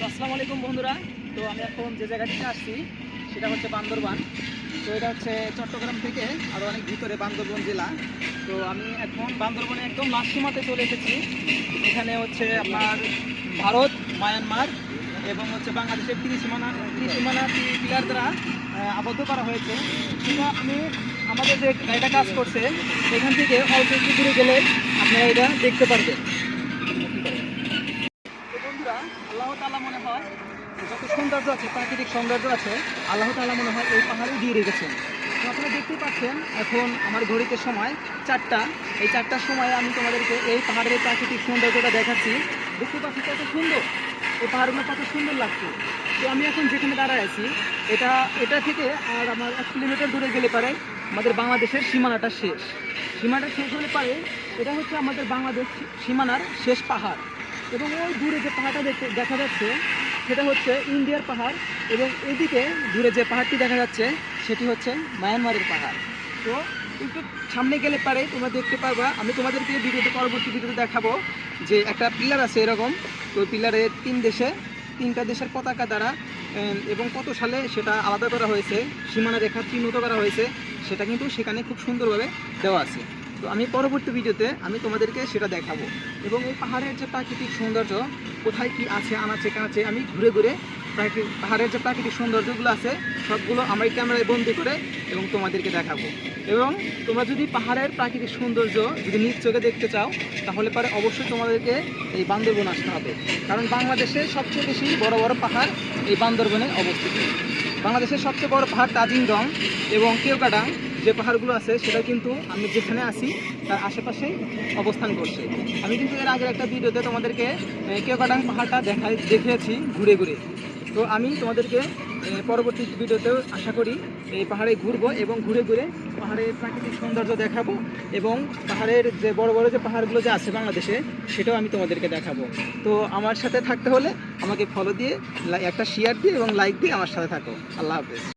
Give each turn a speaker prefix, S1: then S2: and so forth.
S1: আসসালামু আলাইকুম বন্ধুরা। তো আমি এখন যে জায়গাটিতে আসছি সেটা হচ্ছে বান্দরবান। তো এটা হচ্ছে চট্টগ্রাম থেকে আরও অনেক ভিতরে বান্দরবান জেলা। তো আমি এখন বান্দরবানে একদম লাস্ট সীমাতে চলে এসেছি। এখানে হচ্ছে আপনার ভারত, মায়ানমার এবং হচ্ছে বাংলাদেশের ত্রিসীমানা পিলার দ্বারা আবদ্ধ করা হয়েছে। সেটা আমি আমাদের যে গাড়িটা কাজ করছে এখান থেকে অল্প একটু দূরে গেলে আপনারা এটা দেখতে পারবেন। তো বন্ধুরা, আল্লাহ তাআলা মনে হয় যত সৌন্দর্য আছে, প্রাকৃতিক সৌন্দর্য আছে, আল্লাহ তাআলা মনে হয় এই পাহাড়েই দিয়ে রেখেছেন। তো আপনারা দেখতেই পাচ্ছেন এখন আমার ঘড়িতে সময় 4টা। এই 4টার সময় আমি তোমাদেরকে এই পাহাড়ের প্রাকৃতিক সৌন্দর্যটা দেখাচ্ছি। দেখতে পাচ্ছি কত সুন্দর, এই পাহাড়গুলো কত সুন্দর লাগছে। তো আমি এখন যেখানে দাঁড়ায় আছি এটা থেকে আর আমার 1 কিলোমিটার দূরে গেলে পারে আমাদের বাংলাদেশের সীমানাটা শেষ। সীমানাটা শেষ হলে পারে এটা হচ্ছে আমাদের বাংলাদেশ সীমানার শেষ পাহাড়। এবং ওই দূরে যে পাহাড়টা দেখা যাচ্ছে সেটা হচ্ছে ইন্ডিয়ার পাহাড়, এবং এদিকে দূরে যে পাহাড়টি দেখা যাচ্ছে সেটি হচ্ছে মায়ানমারের পাহাড়। তো একটু সামনে গেলে পারে তোমরা দেখতে পারবা, আমি তোমাদেরকে পরবর্তী ভিডিওতে দেখাবো যে একটা পিলার আছে এরকম। তো পিলারে 3টা দেশের পতাকা দ্বারা এবং কত সালে সেটা আলাদা করা হয়েছে, সীমানা রেখা চিহ্নিত করা হয়েছে, সেটা কিন্তু সেখানে খুব সুন্দরভাবে দেওয়া আছে। তো আমি পরবর্তী ভিডিওতে আমি তোমাদেরকে সেটা দেখাবো। এবং এই পাহাড়ের যে প্রাকৃতিক সৌন্দর্য কোথায় কি আছে আনাচে কানাচে আমি ঘুরে ঘুরে পাহাড়ের যে প্রাকৃতিক সৌন্দর্যগুলো আছে সবগুলো আমার এই ক্যামেরায় বন্দি করে এবং তোমাদেরকে দেখাবো। এবং তোমরা যদি পাহাড়ের প্রাকৃতিক সৌন্দর্য যদি নিজ চোখে দেখতে চাও তাহলে পরে অবশ্যই তোমাদেরকে এই বান্দরবন আসতে হবে, কারণ বাংলাদেশের সবচেয়ে বেশি বড় বড় পাহাড় এই বান্দরবনে অবস্থিত। বাংলাদেশের সবচেয়ে বড় পাহাড় তাজিংডং এবং কেওক্রাডাং যে পাহাড়গুলো আছে সেটা কিন্তু আমি যেখানে আছি তার আশেপাশেই অবস্থান করছে। আমি কিন্তু এর আগের একটা ভিডিওতে তোমাদেরকে কেওক্রাডাং পাহাড়টা দেখিয়েছি ঘুরে ঘুরে। তো আমি তোমাদেরকে পরবর্তী ভিডিওতেও আশা করি এই পাহাড়ে ঘুরবো এবং ঘুরে ঘুরে পাহাড়ের প্রাকৃতিক সৌন্দর্য দেখাবো, এবং পাহাড়ের যে বড় বড় যে পাহাড়গুলো যে আছে বাংলাদেশে সেটাও আমি তোমাদেরকে দেখাবো। তো আমার সাথে থাকতে হলে আমাকে ফলো দিয়ে একটা শেয়ার দিয়ে এবং লাইক দিয়ে আমার সাথে থাকো। আল্লাহ হাফেজ।